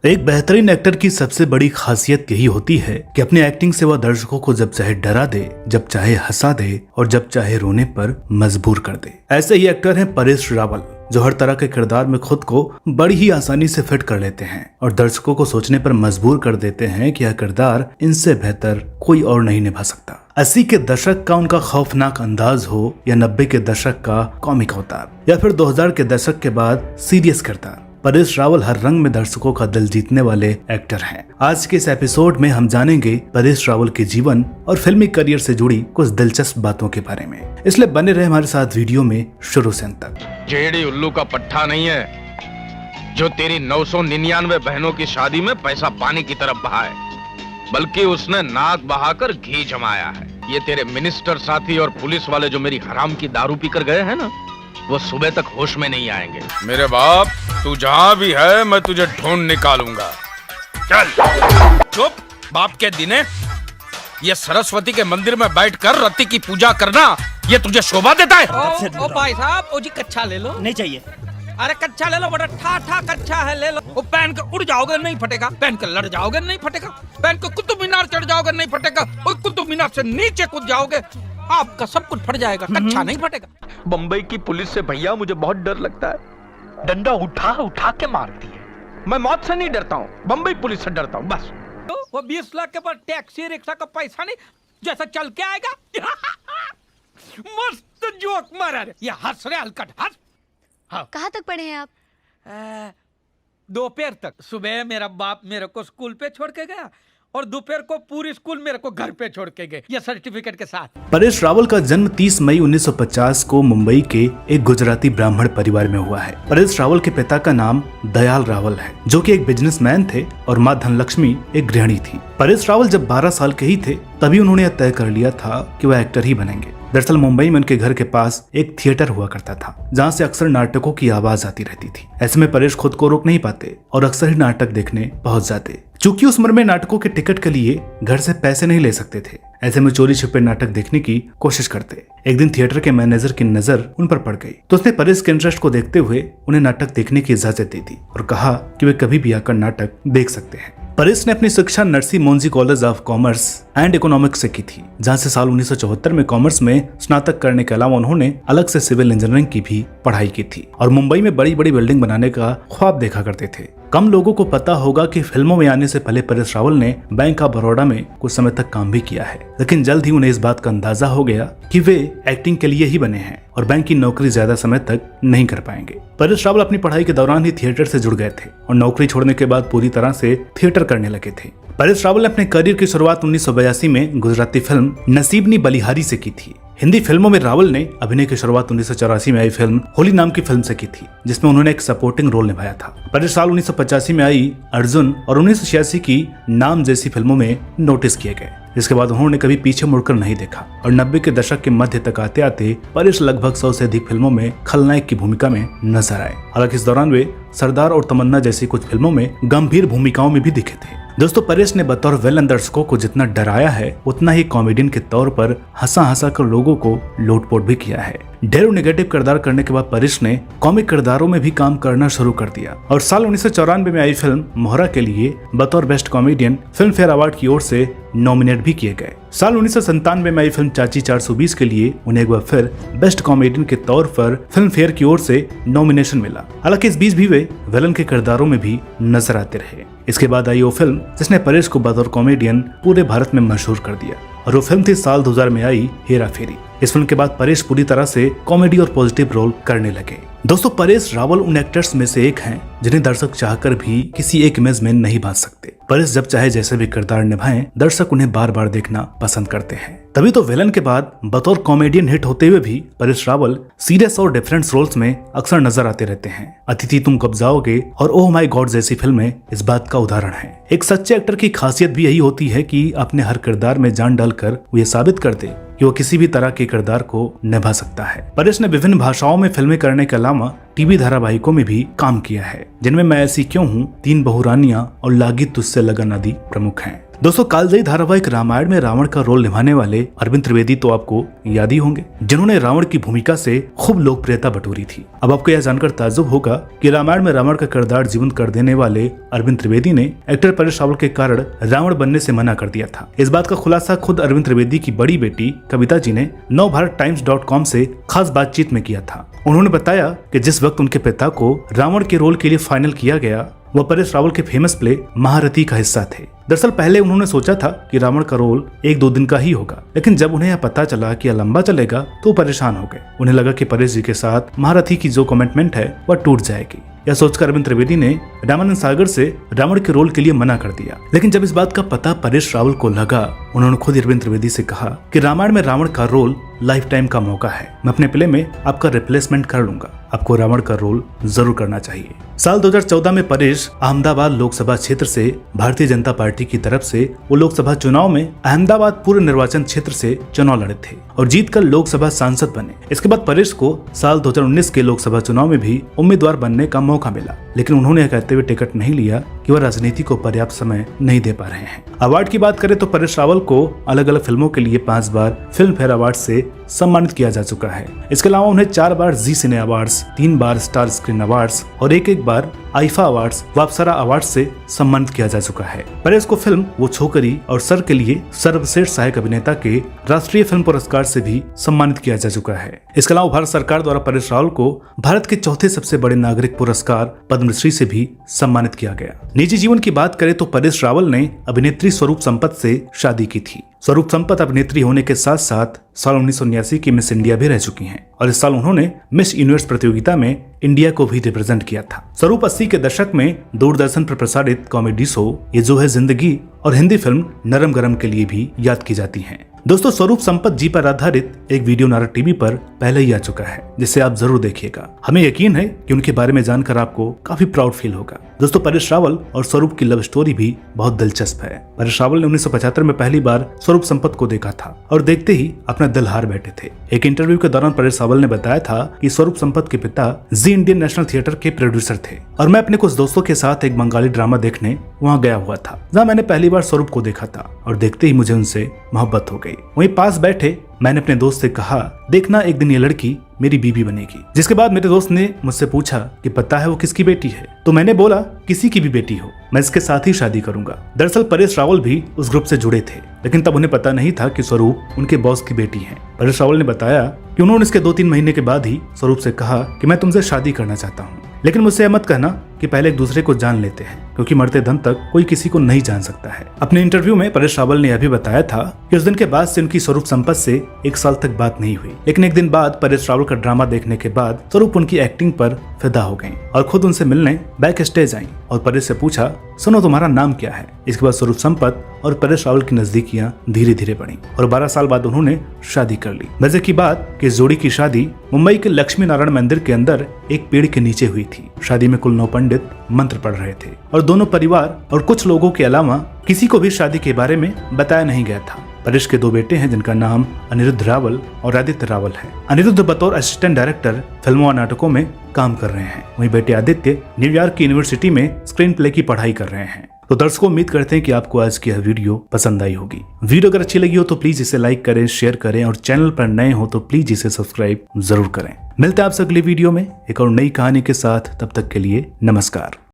एक बेहतरीन एक्टर की सबसे बड़ी खासियत यही होती है कि अपनी एक्टिंग से वह दर्शकों को जब चाहे डरा दे, जब चाहे हंसा दे और जब चाहे रोने पर मजबूर कर दे। ऐसे ही एक्टर हैं परेश रावल, जो हर तरह के किरदार में खुद को बड़ी ही आसानी से फिट कर लेते हैं और दर्शकों को सोचने पर मजबूर कर देते हैं कि यह किरदार इनसे बेहतर कोई और नहीं निभा सकता। 80 के दशक का उनका खौफनाक अंदाज हो या 90 के दशक का कॉमिक अवतार या फिर 2000 के दशक के बाद सीरियस किरदार, परेश रावल हर रंग में दर्शकों का दिल जीतने वाले एक्टर हैं। आज के इस एपिसोड में हम जानेंगे परेश रावल के जीवन और फिल्मी करियर से जुड़ी कुछ दिलचस्प बातों के बारे में, इसलिए बने रहे हमारे साथ वीडियो में शुरू से अंत तक। जेडी उल्लू का पट्टा नहीं है जो तेरी 999 बहनों की शादी में पैसा पानी की तरफ बहाए, बल्कि उसने नाक बहाकर घी जमाया है। ये तेरे मिनिस्टर साथी और पुलिस वाले जो मेरी हराम की दारू पीकर गए हैं ना, वो सुबह तक होश में नहीं आएंगे। मेरे बाप, तू जहाँ भी है मैं तुझे ढूंढ निकालूंगा। चल चुप, बाप के दिने ये सरस्वती के मंदिर में बैठकर रति की पूजा करना, ये तुझे शोभा देता है? ओ भाई साहब, ओ जी कच्चा ले लो। नहीं चाहिए। अरे कच्चा ले लो, बड़ा ठा कच्चा है, ले लो। वो पहन के उड़ जाओगे नहीं फटेगा, पहन के लड़ जाओगे नहीं फटेगा, पहन के कुतुब मीनार चढ़ जाओगे नहीं फटेगा, और कुतुब मीनार से नीचे कूद जाओगे आपका सब कुछ फट जाएगा, कच्चा नहीं फटेगा। बम्बई की पुलिस से भैया मुझे बहुत डर लगता है। डंडा उठा उठा के मारती है। मैं मौत से नहीं डरता हूँ, बम्बई पुलिस से डरता हूँ बस। वो 20 लाख के पास टैक्सी रिक्शा का पैसा नहीं, जैसा चल के आएगा। मस्त जोक मारा रे, ये हंस रहे हलकट हंस। हाँ। कहाँ तक पढ़े हैं आप? दोपहर तक। सुबह मेरा बाप मेरे को स्कूल पे छोड़ के गया और दोपहर को पूरी स्कूल मेरे को घर पे छोड़ के गए, ये सर्टिफिकेट के साथ। परेश रावल का जन्म 30 मई 1950 को मुंबई के एक गुजराती ब्राह्मण परिवार में हुआ है। परेश रावल के पिता का नाम दयाल रावल है, जो कि एक बिजनेसमैन थे, और मां धनलक्ष्मी एक गृहिणी थी। परेश रावल जब 12 साल के ही थे तभी उन्होंने यह तय कर लिया था कि वह एक्टर ही बनेंगे। दरअसल मुंबई में उनके घर के पास एक थिएटर हुआ करता था, जहाँ से अक्सर नाटकों की आवाज आती रहती थी। ऐसे में परेश खुद को रोक नहीं पाते और अक्सर ही नाटक देखने पहुंच जाते। चूंकि उस उम्र में नाटकों के टिकट के लिए घर से पैसे नहीं ले सकते थे, ऐसे में चोरी छिपे नाटक देखने की कोशिश करते। एक दिन थिएटर के मैनेजर की नजर उन पर पड़ गई, तो उसने परेश के इंटरेस्ट को देखते हुए उन्हें नाटक देखने की इजाजत दे दी और कहा कि वे कभी भी आकर नाटक देख सकते हैं। परेश ने अपनी शिक्षा Narsee Monjee College of Commerce and Economics से की थी, जहां से साल 1974 में कॉमर्स में स्नातक करने के अलावा उन्होंने अलग से सिविल इंजीनियरिंग की भी पढ़ाई की थी और मुंबई में बड़ी बड़ी बिल्डिंग बनाने का ख्वाब देखा करते थे। कम लोगों को पता होगा कि फिल्मों में आने से पहले परेश रावल ने बैंक ऑफ बड़ौदा में कुछ समय तक काम भी किया है, लेकिन जल्द ही उन्हें इस बात का अंदाजा हो गया कि वे एक्टिंग के लिए ही बने हैं और बैंक की नौकरी ज्यादा समय तक नहीं कर पाएंगे। परेश रावल अपनी पढ़ाई के दौरान ही थिएटर से जुड़ गए थे और नौकरी छोड़ने के बाद पूरी तरह से थिएटर करने लगे थे। परेश रावल ने अपने करियर की शुरुआत 1982 में गुजराती फिल्म नसीबनी बलिहारी से की थी। हिंदी फिल्मों में रावल ने अभिनय की शुरुआत 1984 में आई फिल्म होली नाम की फिल्म से की थी, जिसमें उन्होंने एक सपोर्टिंग रोल निभाया था। परेश साल 1985 में आई अर्जुन और 1986 की नाम जैसी फिल्मों में नोटिस किए गए, जिसके बाद उन्होंने कभी पीछे मुड़कर नहीं देखा और 90 के दशक के मध्य तक आते आते परेश लगभग 100 से अधिक फिल्मों में खलनायक की भूमिका में नजर आए। हालांकि इस दौरान वे सरदार और तमन्ना जैसी कुछ फिल्मों में गंभीर भूमिकाओं में भी दिखे थे। दोस्तों, परेश ने बतौर विलन दर्शकों को जितना डराया है, उतना ही कॉमेडियन के तौर पर हंसा कर लोगों को लोटपोट भी किया है। ढेरों नेगेटिव किरदार करने के बाद परेश ने कॉमिक किरदारों में भी काम करना शुरू कर दिया और साल 1994 में आई फिल्म मोहरा के लिए बतौर best comedian film fair award की ओर से नॉमिनेट भी किए गए। साल 1997 में आई फिल्म चाची 420 के लिए उन्हें एक बार फिर बेस्ट कॉमेडियन के तौर पर फिल्म फेयर की ओर से नॉमिनेशन मिला। हालांकि इस बीच भी वे विलन के किरदारों में भी नजर आते रहे। इसके बाद आई वो फिल्म जिसने परेश को बतौर कॉमेडियन पूरे भारत में मशहूर कर दिया और वो फिल्म थी साल 2000 में आई हेरा फेरी। इस फिल्म के बाद परेश पूरी तरह से कॉमेडी और पॉजिटिव रोल करने लगे। दोस्तों, परेश रावल उन एक्टर्स में से एक हैं जिन्हें दर्शक चाहकर भी किसी एक इमेज में नहीं बांध सकते। परेश जब चाहे जैसे भी किरदार निभाएं, दर्शक उन्हें बार बार देखना पसंद करते हैं। तभी तो विलन के बाद बतौर कॉमेडियन हिट होते हुए भी परेश रावल सीरियस और डिफरेंट रोल्स में अक्सर नजर आते रहते हैं। अतिथि तुम कब जाओगे और ओह माय गॉड जैसी फिल्में इस बात का उदाहरण है। एक सच्चे एक्टर की खासियत भी यही होती है कि अपने हर किरदार में जान डालकर वो ये साबित कर दे कि वो किसी भी तरह के किरदार को निभा सकता है। परेश ने विभिन्न भाषाओं में फिल्में करने के अलावा टीवी धारावाहिकों में भी काम किया है, जिनमें मैं ऐसी क्यों हूँ, तीन बहुरानियां और लागी तुझसे लगन आदि प्रमुख हैं। दोस्तों, कालजयी धारावाहिक रामायण में रावण का रोल निभाने वाले अरविंद त्रिवेदी तो आपको याद ही होंगे, जिन्होंने रावण की भूमिका से खूब लोकप्रियता बटोरी थी। अब आपको यह जानकर ताज्जुब होगा कि रामायण में रावण का किरदार जीवंत कर देने वाले अरविंद त्रिवेदी ने एक्टर परेश रावल के कारण रावण बनने से मना कर दिया था। इस बात का खुलासा खुद अरविंद त्रिवेदी की बड़ी बेटी कविता जी ने नवभारतटाइम्स.com से खास बातचीत में किया था। उन्होंने बताया कि जिस वक्त उनके पिता को रावण के रोल के लिए फाइनल किया गया, वह परेश रावल के फेमस प्ले महारथी का हिस्सा थे। दरअसल पहले उन्होंने सोचा था कि रावण का रोल 1-2 दिन का ही होगा, लेकिन जब उन्हें यह पता चला कि यह लंबा चलेगा तो परेशान हो गए। उन्हें लगा कि परेश जी के साथ महारथी की जो कमिटमेंट है वह टूट जाएगी। यह सोचकर अरविंद त्रिवेदी ने रामानंद सागर से रावण के रोल के लिए मना कर दिया। लेकिन जब इस बात का पता परेश रावल को लगा, उन्होंने खुद अरविंद त्रिवेदी से कहा कि रामायण में रावण का रोल लाइफ टाइम का मौका है, मैं अपने प्ले में आपका रिप्लेसमेंट कर लूंगा, आपको रावण का रोल जरूर करना चाहिए। साल 2014 में परेश अहमदाबाद लोकसभा क्षेत्र से भारतीय जनता पार्टी की तरफ से वो लोकसभा चुनाव में अहमदाबाद पूर्व निर्वाचन क्षेत्र से चुनाव लड़े थे और जीतकर लोकसभा सांसद बने। इसके बाद परेश को साल 2019 के लोकसभा चुनाव में भी उम्मीदवार बनने का मौका मिला, लेकिन उन्होंने कहते हुए टिकट नहीं लिया कि वह राजनीति को पर्याप्त समय नहीं दे पा रहे हैं। अवार्ड की बात करें तो परेश रावल को अलग अलग फिल्मों के लिए 5 बार फिल्म फेयर अवार्ड से सम्मानित किया जा चुका है। इसके अलावा उन्हें 4 बार जी सिने अवार्ड्स, 3 बार स्टार स्क्रीन अवार्ड्स और एक बार आईफा अवार्ड्स व अप्सरा अवार्ड से सम्मानित किया जा चुका है। परेश को फिल्म वो छोकरी और सर के लिए सर्वश्रेष्ठ सहायक अभिनेता के राष्ट्रीय फिल्म पुरस्कार से भी सम्मानित किया जा चुका है। इसके अलावा भारत सरकार द्वारा परेश रावल को भारत के चौथे सबसे बड़े नागरिक पुरस्कार पद्मश्री से भी सम्मानित किया गया। निजी जीवन की बात करें तो परेश रावल ने अभिनेत्री स्वरूप संपत से शादी की थी। स्वरूप संपत अभिनेत्री होने के साथ साथ साल 1989 की मिस इंडिया भी रह चुकी हैं और इस साल उन्होंने मिस यूनिवर्स प्रतियोगिता में इंडिया को भी रिप्रेजेंट किया था। स्वरूप 80 के दशक में दूरदर्शन पर प्रसारित कॉमेडी शो ये जो है जिंदगी और हिंदी फिल्म नरम गरम के लिए भी याद की जाती हैं। दोस्तों, स्वरूप संपत जी पर आधारित एक वीडियो नारा टीवी पर पहले ही आ चुका है, जिसे आप जरूर देखिएगा। हमें यकीन है कि उनके बारे में जानकर आपको काफी प्राउड फील होगा। दोस्तों, परेश रावल और स्वरूप की लव स्टोरी भी बहुत दिलचस्प है। परेश रावल ने 1975 में पहली बार स्वरूप संपत को देखा था और देखते ही अपना दिल हार बैठे थे। एक इंटरव्यू के दौरान परेश रावल ने बताया था कि स्वरूप संपत के पिता जी इंडियन नेशनल थिएटर के प्रोड्यूसर थे और मैं अपने कुछ दोस्तों के साथ एक बंगाली ड्रामा देखने वहाँ गया हुआ था, जहाँ मैंने पहली बार स्वरूप को देखा था और देखते ही मुझे उनसे मोहब्बत हो गई। वहीं पास बैठे मैंने अपने दोस्त से कहा, देखना एक दिन ये लड़की मेरी बीबी बनेगी। जिसके बाद मेरे दोस्त ने मुझसे पूछा कि पता है वो किसकी बेटी है, तो मैंने बोला किसी की भी बेटी हो, मैं इसके साथ ही शादी करूंगा। दरअसल परेश रावल भी उस ग्रुप से जुड़े थे, लेकिन तब उन्हें पता नहीं था कि स्वरूप उनके बॉस की बेटी है। परेश रावल ने बताया कि उन्होंने इसके 2-3 महीने के बाद ही स्वरूप से कहा कि मैं तुमसे शादी करना चाहता हूँ, लेकिन मुझसे यह मत कहना कि पहले एक दूसरे को जान लेते हैं, क्योंकि मरते दम तक कोई किसी को नहीं जान सकता है। अपने इंटरव्यू में परेश रावल ने यह भी बताया था कि उस दिन के बाद से उनकी स्वरूप संपत से 1 साल तक बात नहीं हुई, लेकिन एक दिन बाद परेश रावल का ड्रामा देखने के बाद स्वरूप उनकी एक्टिंग पर फिदा हो गईं और खुद उनसे मिलने बैक स्टेज आईं और परेश से पूछा, सुनो तुम्हारा नाम क्या है। इसके बाद स्वरूप संपत और परेश रावल की नजदीकियां धीरे धीरे बढ़ी और 12 साल बाद उन्होंने शादी कर ली। मजे की बात कि इस जोड़ी की शादी मुंबई के लक्ष्मी नारायण मंदिर के अंदर एक पेड़ के नीचे हुई थी। शादी में कुल 9 पंडित मंत्र पढ़ रहे थे और दोनों परिवार और कुछ लोगों के अलावा किसी को भी शादी के बारे में बताया नहीं गया था। परेश के 2 बेटे हैं जिनका नाम अनिरुद्ध रावल और आदित्य रावल है। अनिरुद्ध बतौर असिस्टेंट डायरेक्टर फिल्मों और नाटकों में काम कर रहे हैं, वहीं बेटे आदित्य न्यूयॉर्क की यूनिवर्सिटी में स्क्रीन प्ले की पढ़ाई कर रहे हैं। तो दर्शकों, उम्मीद करते हैं कि आपको आज की यह वीडियो पसंद आई होगी। वीडियो अगर अच्छी लगी हो तो प्लीज इसे लाइक करें, शेयर करें और चैनल पर नए हो तो प्लीज इसे सब्सक्राइब जरूर करें। मिलते हैं आपसे अगली वीडियो में एक और नई कहानी के साथ, तब तक के लिए नमस्कार।